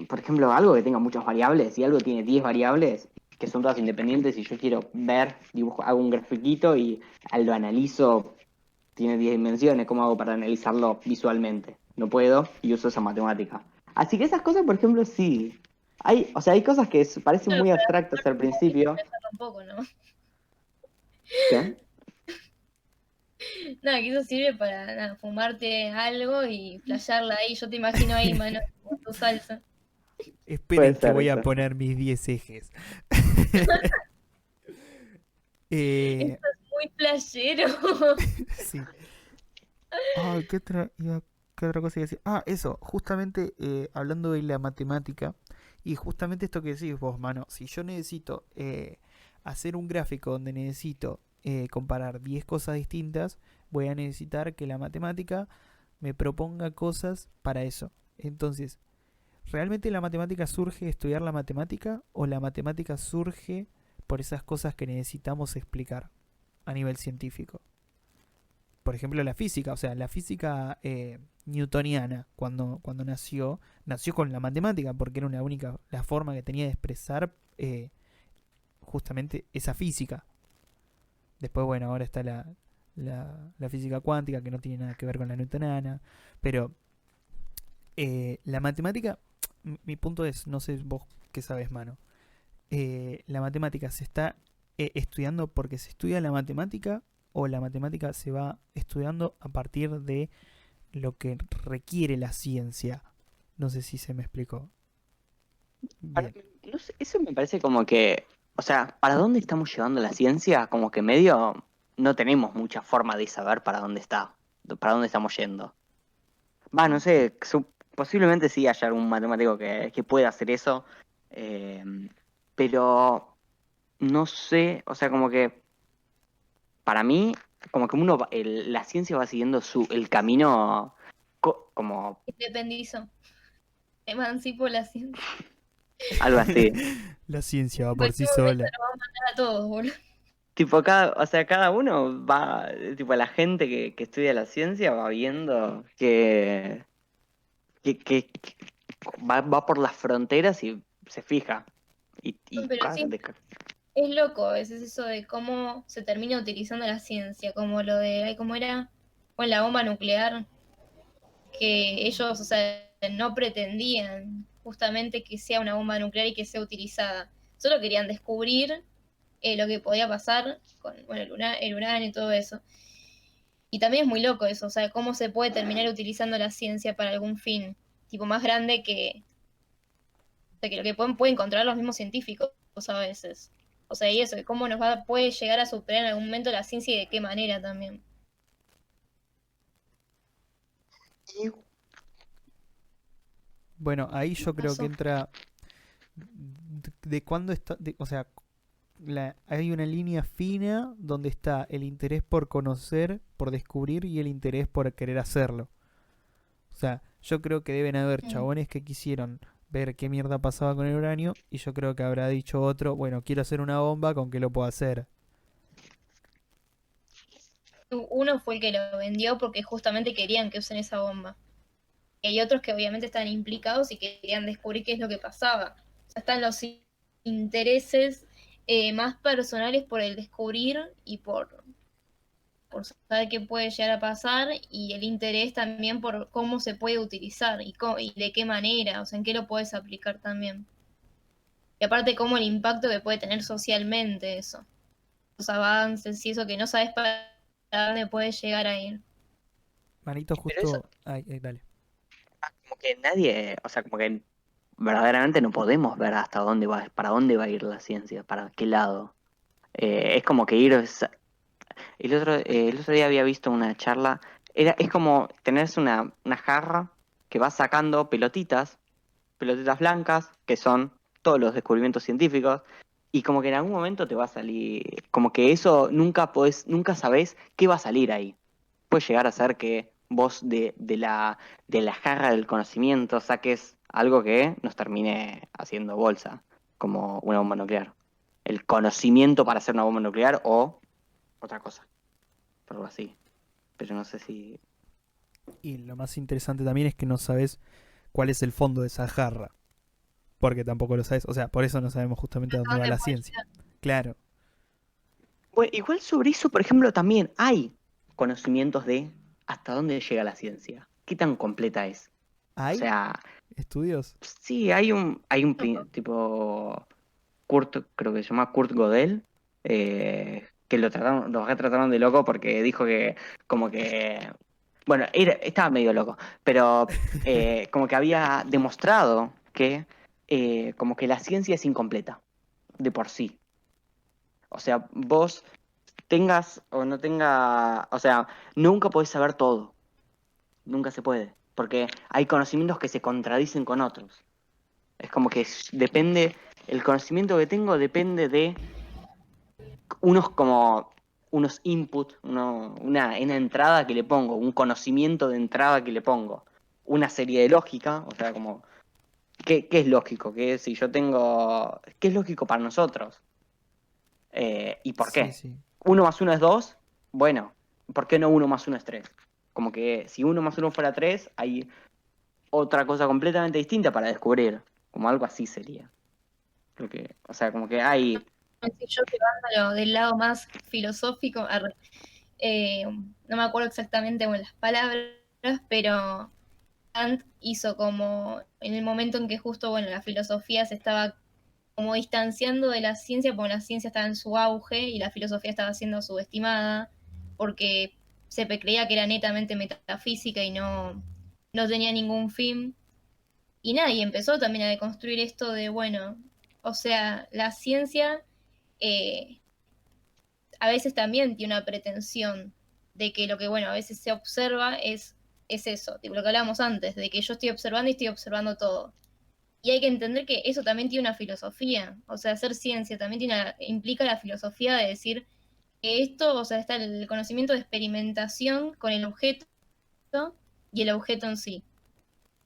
por ejemplo, algo que tenga muchas variables, si algo tiene 10 variables, que son todas independientes, y yo quiero ver, dibujo, hago un grafiquito y lo analizo, tiene 10 dimensiones, ¿cómo hago para analizarlo visualmente? No puedo y uso esa matemática. Así que esas cosas, por ejemplo, sí. O sea, hay cosas que parecen Claro, muy para abstractas al principio. pensar un poco, ¿no? ¿Qué? Nada, que eso sirve para nada, fumarte algo y flashearla ahí. Yo te imagino ahí, mano, con tu salsa. Puede Esperen que ser voy a eso. poner mis 10 ejes. Esto Eh, es muy flashero. sí. Ay, qué otra cosa iba a decir? Ah, eso, justamente hablando de la matemática, y justamente esto que decís vos, mano, si yo necesito hacer un gráfico donde necesito comparar 10 cosas distintas, voy a necesitar que la matemática me proponga cosas para eso. Entonces, ¿realmente la matemática surge de estudiar la matemática o la matemática surge por esas cosas que necesitamos explicar a nivel científico? Por ejemplo, la física, o sea, la física newtoniana, cuando nació con la matemática, porque era la forma que tenía de expresar justamente esa física. Después, bueno, ahora está la física cuántica, que no tiene nada que ver con la newtoniana, pero la matemática, mi punto es, no sé vos qué sabes, mano, la matemática se está estudiando porque se estudia la matemática o la matemática se va estudiando a partir de lo que requiere la ciencia. No sé si se me explicó bien. No sé, eso me parece como que, o sea, ¿para dónde estamos llevando la ciencia? Como que medio no tenemos mucha forma de saber para dónde está, para dónde estamos yendo. Va, no sé, posiblemente sí haya algún matemático que pueda hacer eso, eh, pero no sé, o sea, como que para mí, como que la ciencia va siguiendo el camino como Independizo. Emancipo la ciencia. algo así. La ciencia va En por sí cualquier momento sola. nos va a matar a todos, boludo. Tipo, o sea, cada uno va, tipo, la gente que estudia la ciencia va viendo que va por las fronteras y se fija. Y Pero sí, es loco a veces eso de cómo se termina utilizando la ciencia, como lo de, ay, ¿cómo era? Con la bomba nuclear, que ellos, o sea, no pretendían justamente que sea una bomba nuclear y que sea utilizada. Solo querían descubrir lo que podía pasar con bueno, el uranio y todo eso. Y también es muy loco eso, o sea, cómo se puede terminar utilizando la ciencia para algún fin, tipo más grande o sea, que lo que pueden encontrar los mismos científicos a veces. O sea, y eso, de cómo puede llegar a superar en algún momento la ciencia y de qué manera también. Bueno, ahí yo creo que Pasó. entra de cuándo está, o sea, hay una línea fina donde está el interés por conocer, por descubrir y el interés por querer hacerlo. O sea, yo creo que deben haber Mm. chabones que quisieron ver qué mierda pasaba con el uranio y yo creo que habrá dicho otro, bueno, quiero hacer una bomba, ¿con qué lo puedo hacer? Uno fue el que lo vendió porque justamente querían que usen esa bomba. Y hay otros que obviamente están implicados y querían descubrir qué es lo que pasaba. O sea, están los intereses más personales por el descubrir y por saber qué puede llegar a pasar, y el interés también por cómo se puede utilizar y de qué manera, o sea, en qué lo puedes aplicar también. Y aparte, cómo el impacto que puede tener socialmente eso, los avances y eso que no sabes para dónde puede llegar a ir. Manito Pero eso, justo... Ay, dale. como que nadie, o sea, como que verdaderamente no podemos ver hasta dónde va, para dónde va a ir la ciencia, para qué lado. Es como que ir, el otro día había visto una charla, es como tenerse una jarra que va sacando pelotitas blancas, que son todos los descubrimientos científicos, y como que en algún momento te va a salir, como que eso nunca sabés qué va a salir ahí. Puede llegar a ser que vos de la jarra del conocimiento saques algo que nos termine haciendo bolsa, como una bomba nuclear. El conocimiento para hacer una bomba nuclear o otra cosa, algo así. Pero no sé si... Y lo más interesante también es que no sabes cuál es el fondo de esa jarra. Porque tampoco lo sabes. O sea, por eso no sabemos justamente a ¿A dónde va dónde la puede ciencia. llegar? Claro. Bueno, igual sobre eso, por ejemplo, también hay conocimientos de hasta dónde llega la ciencia, qué tan completa es. O ¿Hay sea, estudios? sí, tipo Kurt, creo que se llama Kurt Gödel, que lo retrataron de loco porque dijo que como que, bueno, estaba medio loco, pero como que había demostrado que como que la ciencia es incompleta de por sí. O sea, vos tengas o no tenga, o sea, nunca podés saber todo, nunca se puede, porque hay conocimientos que se contradicen con otros. Es como que depende, el conocimiento que tengo depende de unos input, una entrada que le pongo, un conocimiento de entrada que le pongo, una serie de lógica, o sea, como, ¿qué es lógico? Si yo tengo, ¿qué es lógico para nosotros? ¿Y por Sí, qué? sí. ¿Uno más uno es dos? Bueno, ¿por qué no uno más uno es tres? Como que si uno más uno fuera tres, hay otra cosa completamente distinta para descubrir. Como algo así sería. Creo que, o sea, como que hay. Si yo llevándolo del lado más filosófico, no me acuerdo exactamente con las palabras, pero Kant hizo como en el momento en que justo, bueno, la filosofía se estaba como distanciando de la ciencia, porque la ciencia estaba en su auge y la filosofía estaba siendo subestimada, porque creía que era netamente metafísica y no tenía ningún fin. Y nada, y empezó también a deconstruir esto de, bueno, o sea, la ciencia eh, a veces también tiene una pretensión de que lo que, bueno, a veces se observa es eso, tipo lo que hablábamos antes, de que yo estoy observando y estoy observando todo. Y hay que entender que eso también tiene una filosofía, o sea, hacer ciencia también implica la filosofía de decir que esto, o sea, está el conocimiento de experimentación con el objeto y el objeto en sí.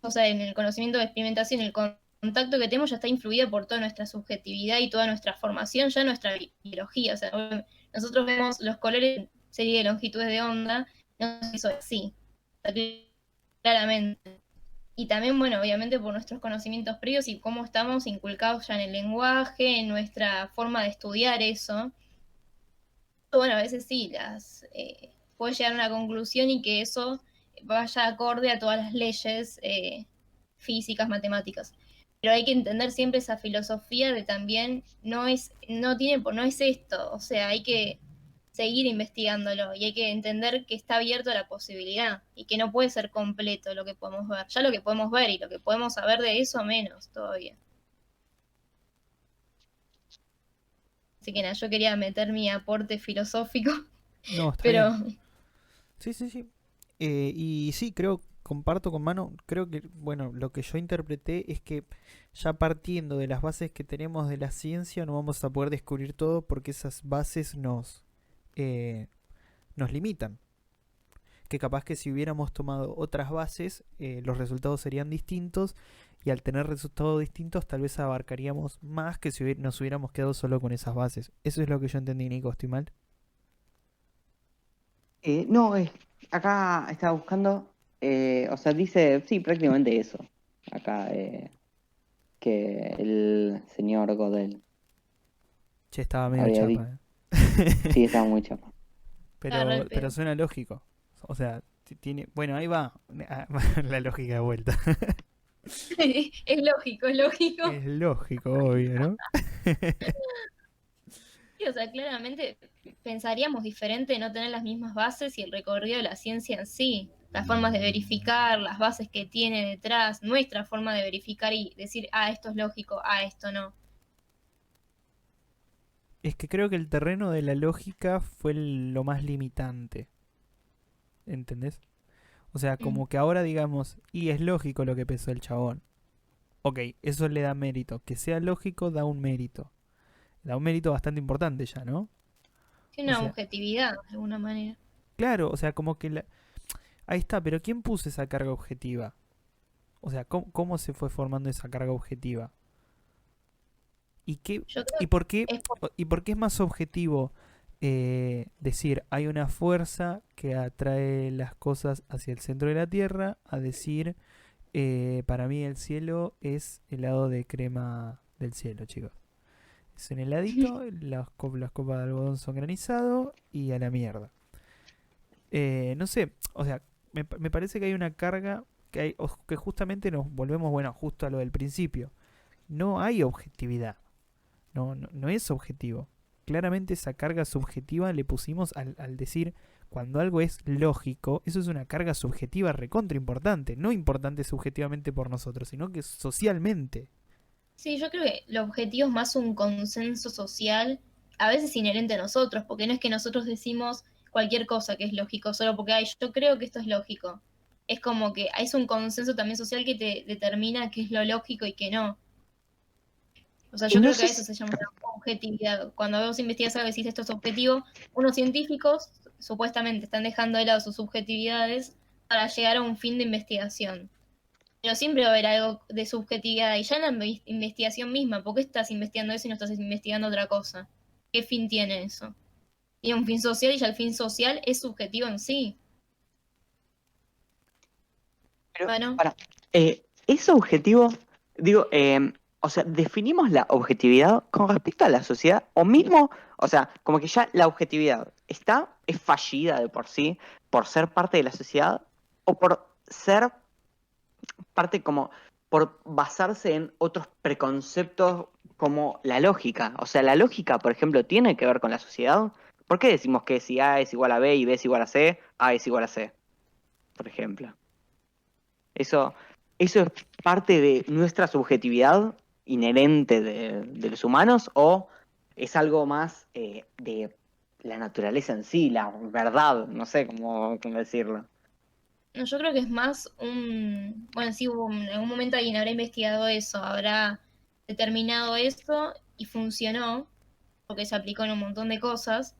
O sea, en el conocimiento de experimentación, el contacto que tenemos ya está influido por toda nuestra subjetividad y toda nuestra formación, ya nuestra biología. O sea, nosotros vemos los colores en serie de longitudes de onda, no sé si eso es así, claramente. Y también, bueno, obviamente por nuestros conocimientos previos y cómo estamos inculcados ya en el lenguaje, en nuestra forma de estudiar eso. Bueno, a veces sí, puede llegar a una conclusión y que eso vaya acorde a todas las leyes físicas, matemáticas. Pero hay que entender siempre esa filosofía de también no es esto, o sea, hay que seguir investigándolo y hay que entender que está abierto a la posibilidad y que no puede ser completo lo que podemos ver. Ya lo que podemos ver y lo que podemos saber de eso menos todavía. Así que nada, yo quería meter mi aporte filosófico, No, está pero bien. Sí, sí, sí. Y sí, creo. comparto con Mano, creo que, bueno, lo que yo interpreté es que ya partiendo de las bases que tenemos de la ciencia no vamos a poder descubrir todo porque esas bases eh, nos limitan. Que capaz que si hubiéramos tomado otras bases, los resultados serían distintos y al tener resultados distintos tal vez abarcaríamos más que si nos hubiéramos quedado solo con esas bases. Eso es lo que yo entendí, Nico, ¿estoy mal? No, acá estaba buscando, o sea, dice, sí, prácticamente eso. Acá, que el señor Godel Che, estaba medio había chapa, dicho. Sí, estaba muy chapa. Agarró el pero pedo. suena lógico. O sea, tiene... Bueno, ahí va la lógica de vuelta. Es lógico, es lógico. Es lógico, obvio, ¿no? Sí, o sea, claramente pensaríamos diferente de no tener las mismas bases y el recorrido de la ciencia en sí. Las formas de verificar, las bases que tiene detrás, nuestra forma de verificar y decir, ah, esto es lógico, ah, esto no. Es que creo que el terreno de la lógica fue lo más limitante. ¿Entendés? O sea, Mm. como que ahora digamos, y es lógico lo que pensó el chabón. Ok, eso le da mérito. Que sea lógico da un mérito. Da un mérito bastante importante ya, ¿no? Tiene O una sea, objetividad, de alguna manera. claro, o sea, como que ahí está, pero ¿quién puso esa carga objetiva? O sea, ¿cómo se fue formando esa carga objetiva? ¿Y qué, Yo creo y por qué, que es por... y por qué es más objetivo decir hay una fuerza que atrae las cosas hacia el centro de la Tierra a decir para mí el cielo es helado de crema del cielo, chicos? Es un heladito, las copas de algodón son granizado y a la mierda. No sé, o sea, me parece que hay una carga que justamente nos volvemos, bueno, justo a lo del principio. No hay objetividad. No es objetivo. Claramente esa carga subjetiva le pusimos al decir cuando algo es lógico, eso es una carga subjetiva recontra importante. No importante subjetivamente por nosotros, sino que socialmente. Sí, yo creo que el objetivo es más un consenso social, a veces inherente a nosotros, porque no es que nosotros decimos cualquier cosa que es lógico, solo porque ay, yo creo que esto es lógico. Es como que es un consenso también social que te determina qué es lo lógico y qué no. O sea, Y yo no creo que sé a eso si... se llama objetividad. Cuando vos investigas algo y decís esto es objetivo, unos científicos supuestamente están dejando de lado sus subjetividades para llegar a un fin de investigación. Pero siempre va a haber algo de subjetividad. Y ya en la investigación misma, ¿por qué estás investigando eso y no estás investigando otra cosa? ¿Qué fin tiene eso? Tiene un fin social y ya el fin social es subjetivo en sí. Pero, Bueno, ¿es objetivo? Digo, o sea, ¿definimos la objetividad con respecto a la sociedad? O mismo, o sea, como que ya la objetividad es fallida de por sí, por ser parte de la sociedad, o por ser parte como, por basarse en otros preconceptos como la lógica. O sea, la lógica, por ejemplo, tiene que ver con la sociedad. ¿Por qué decimos que si A es igual a B y B es igual a C, A es igual a C, por ejemplo? Eso, eso es parte de nuestra subjetividad inherente de los humanos o es algo más de la naturaleza en sí, la verdad, no sé cómo decirlo. no, yo creo que es más bueno, sí, en algún momento alguien habrá investigado eso, habrá determinado eso y funcionó, porque se aplicó en un montón de cosas.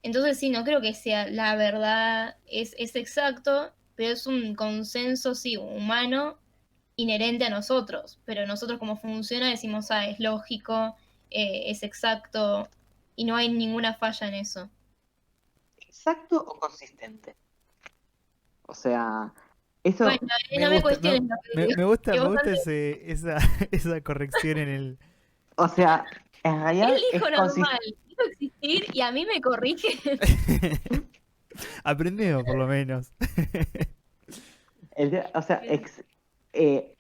Entonces sí, no creo que sea la verdad, es exacto, pero es un consenso, sí, humano, inherente a nosotros. Pero nosotros como funciona decimos, ah, es lógico, es exacto, y no hay ninguna falla en eso. ¿Exacto o consistente? O sea, eso, Bueno, Me no me gusta, cuestiones lo que digo, que me vos gusta antes, esa corrección en el... o sea, en él realidad es dijo normal, consistente. dijo existir y a mí me corrige. Aprendemos por lo menos. O sea, eh,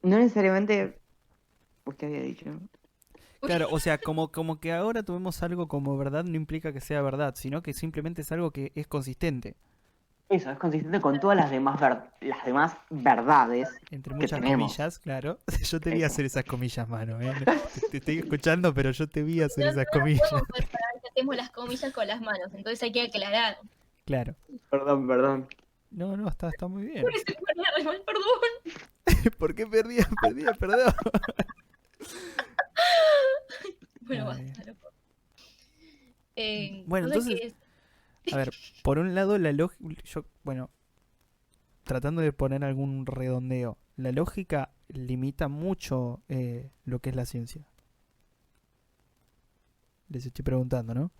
no necesariamente... ¿Qué había dicho? Claro, o sea, como que ahora tomemos algo como verdad no implica que sea verdad, sino que simplemente es algo que es consistente, Eso, es consistente con todas las demás verdades entre que muchas tenemos. comillas, claro. Yo te vi Eso. hacer esas comillas, mano, ¿eh? Te estoy escuchando, pero yo te vi hacer No, esas no comillas. podemos ver para ver si hacemos las comillas con las manos, entonces hay que aclarar. Claro. Perdón, perdón. No, está muy bien. Por eso me ponía re mal, perdón. ¿Por qué perdía, perdón? Bueno, Ay. basta, loco. Bueno, No sé entonces, qué es. a ver, por un lado la lógica, bueno, tratando de poner algún redondeo, la lógica limita mucho lo que es la ciencia. Les estoy preguntando, ¿no?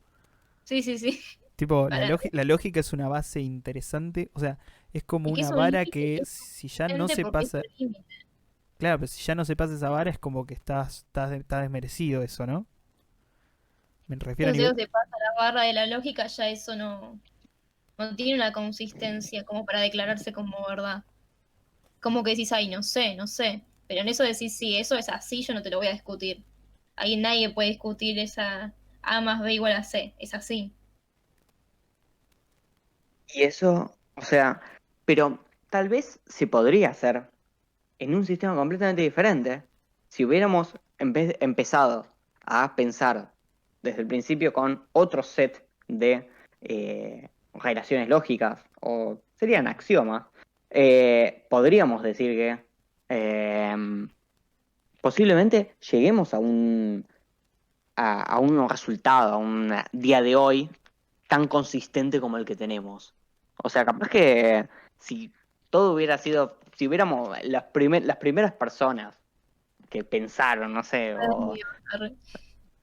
Sí, sí, sí. Tipo, Para, la lógica es una base interesante, o sea, es como es que una es un vara límite, que es si ya no consistente se porque es pasa, un límite. claro, pero si ya no se pasa esa vara es como que está desmerecido eso, ¿no? Me refiero a Pero si nivel, se pasa la barra de la lógica, ya eso no tiene una consistencia como para declararse como verdad. Como que decís, ay, no sé, no sé. Pero en eso decís, sí, eso es así, yo no te lo voy a discutir. Ahí nadie puede discutir esa A más B igual a C. Es así. Y eso, o sea, pero tal vez se podría hacer en un sistema completamente diferente si hubiéramos empezado a pensar desde el principio con otro set de relaciones lógicas, o serían axiomas. Podríamos decir que posiblemente lleguemos a un resultado, a un día de hoy tan consistente como el que tenemos. O sea, capaz que si todo hubiera sido, si hubiéramos las primeras personas que pensaron, no sé, o Obvio, arre.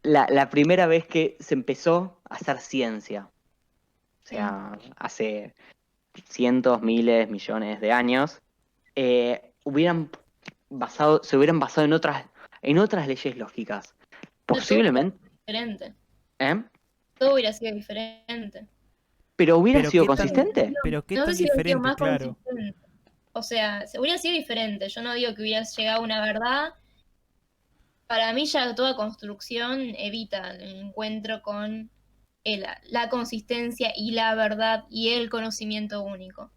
la primera vez que se empezó a hacer ciencia, o Mm. sea, hace cientos, miles, millones de años, se hubieran basado en otras leyes lógicas. No, todo hubiera Posiblemente, sido diferente. ¿eh? Todo hubiera sido diferente. Pero hubiera pero sido qué tan, consistente. pero qué No sé tan si hubiera sido diferente, más claro. consistente. O sea, hubiera sido diferente. Yo no digo que hubieras llegado a una verdad. Para mí ya toda construcción evita el encuentro con la consistencia y la verdad y el conocimiento único.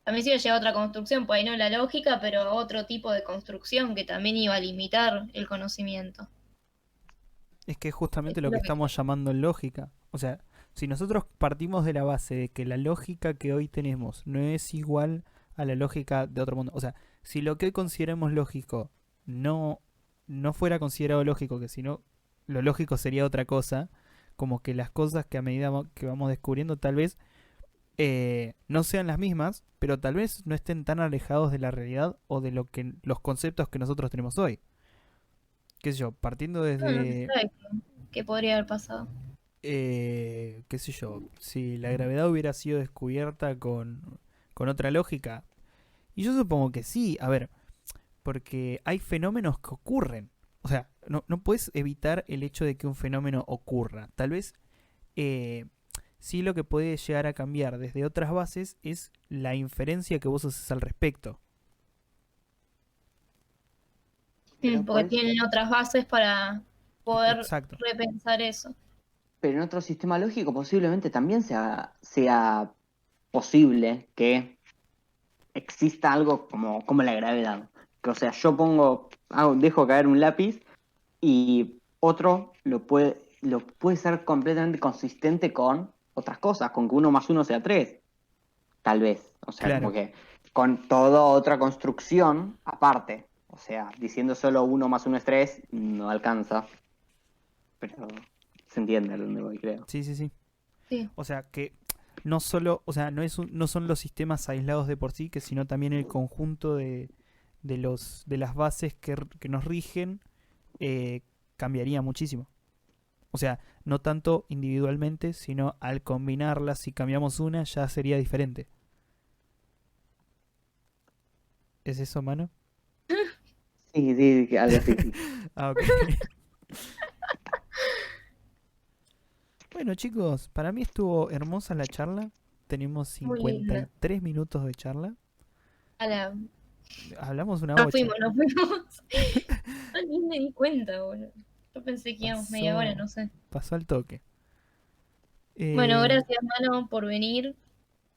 También si hubiera llegado a otra construcción, pues ahí no la lógica, pero otro tipo de construcción que también iba a limitar el conocimiento. Es que es justamente Eso es lo que lo que estamos llamando lógica. O sea, si nosotros partimos de la base de que la lógica que hoy tenemos no es igual a la lógica de otro mundo, o sea, si lo que hoy consideramos lógico no, no fuera considerado lógico, que si no, lo lógico sería otra cosa, como que las cosas que a medida que vamos descubriendo tal vez no sean las mismas, pero tal vez no estén tan alejados de la realidad o de lo que los conceptos que nosotros tenemos hoy. Qué sé yo, partiendo no se desde sabe qué podría haber pasado. qué sé yo, si la gravedad hubiera sido descubierta con otra lógica. Y yo supongo que sí, a ver, porque hay fenómenos que ocurren. O sea, no puedes evitar el hecho de que un fenómeno ocurra. Tal vez sí lo que puede llegar a cambiar desde otras bases es la inferencia que vos haces al respecto. Pero Porque por eso, tienen otras bases para poder Exacto. repensar eso. pero en otro sistema lógico posiblemente también sea posible que exista algo como la gravedad. Que, o sea, dejo caer un lápiz y otro lo puede ser completamente consistente con otras cosas, con que uno más uno sea tres, tal vez. O sea, como Claro. que con toda otra construcción aparte. O sea, diciendo solo uno más uno es tres, no alcanza. Pero se entiende a dónde voy, creo. Sí, sí, sí. Sí. O sea, que no solo, o sea, no son los sistemas aislados de por sí, que sino también el conjunto de las bases que nos rigen eh, cambiaría muchísimo. O sea, no tanto individualmente, sino al combinarlas, si cambiamos una, ya sería diferente. ¿Es eso, mano? Sí, sí, algo así, sí. Ah, ok. Bueno, chicos, para mí estuvo hermosa la charla. Tenemos Muy cincuenta y linda. tres minutos de charla. A la... Hablamos una Nos bocha. fuimos, nos fuimos. No, ni me di cuenta, boludo. Yo pensé que íbamos media hora, Pasó, no sé. pasó al toque. Bueno, Eh, gracias, mano, por venir.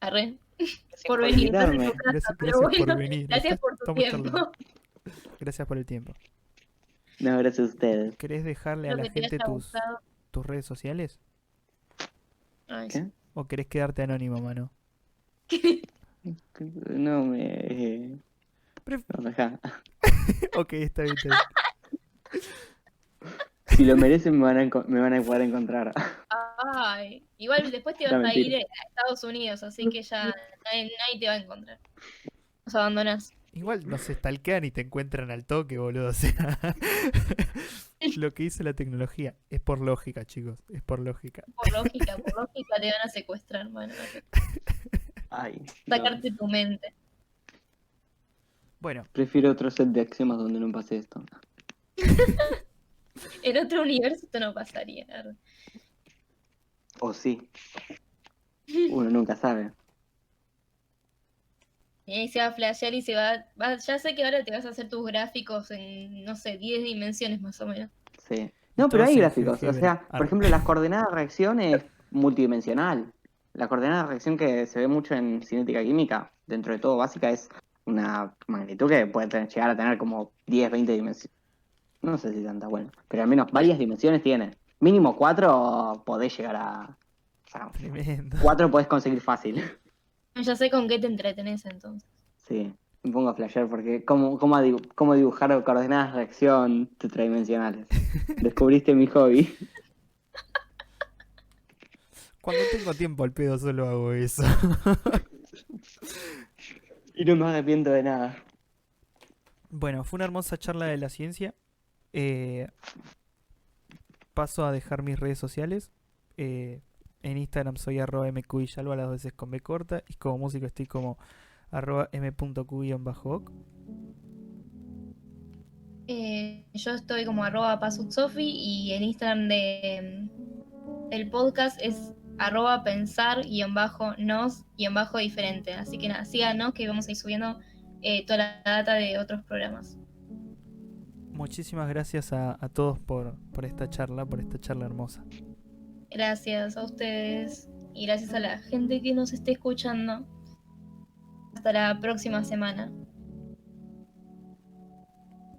Arre. Gracias Por por venir, estás en tu invitarme. casa, pero gracias por bueno, venir. gracias por tu Estamos tiempo. charlando. Gracias por el tiempo. No, gracias a ustedes. ¿Querés dejarle a Espero la que te gente haya gustado. tus redes sociales? Ay, sí. ¿Qué? ¿O querés quedarte anónimo, mano? No me... Pref- No, dejá. Ok, está bien, está bien. Si lo merecen me van a poder encontrar. Ay, igual después te No, vas a ir mentira. a Estados Unidos, así que ya nadie te va a encontrar. Nos abandonás. Igual nos stalkean y te encuentran al toque, boludo. O sea, lo que hizo la tecnología es por lógica, chicos. Es por lógica. Por lógica te van a secuestrar, bueno, Ay, no. sacarte tu mente. Bueno, Prefiero otro set de axiomas donde no pase esto. En otro universo esto no pasaría. La verdad. O sí, uno nunca sabe. Y ahí se va a flashear y ya sé que ahora te vas a hacer tus gráficos en, no sé, 10 dimensiones más o menos. Sí. No, pero todos hay en gráficos. O GeoGebra. sea, por ejemplo, las coordenadas de reacción es multidimensional. La coordenada de reacción que se ve mucho en cinética química, dentro de todo básica, es una magnitud que puede llegar a tener como 10, 20 dimensiones. No sé si tanta, bueno, pero al menos varias dimensiones tiene. Mínimo 4 podés llegar a... O sea, Tremendo. 4 podés conseguir fácil. Ya sé con qué te entretenés entonces. Sí, me pongo a flashear porque cómo dibujar coordenadas de reacción tetradimensionales. Descubriste mi hobby. Cuando tengo tiempo al pedo solo hago eso. Y no me arrepiento de nada. Bueno, fue una hermosa charla de la ciencia. Eh, paso a dejar mis redes sociales. En Instagram soy @mqvillalba, a las veces con B corta. Y como músico estoy como @m.q_oc. Yo estoy como @pasutsofi y en Instagram del podcast es @pensar_nos_diferente. Así que nada, síganos que vamos a ir subiendo toda la data de otros programas. Muchísimas gracias a todos por esta charla hermosa. Gracias a ustedes y gracias a la gente que nos esté escuchando. Hasta la próxima semana.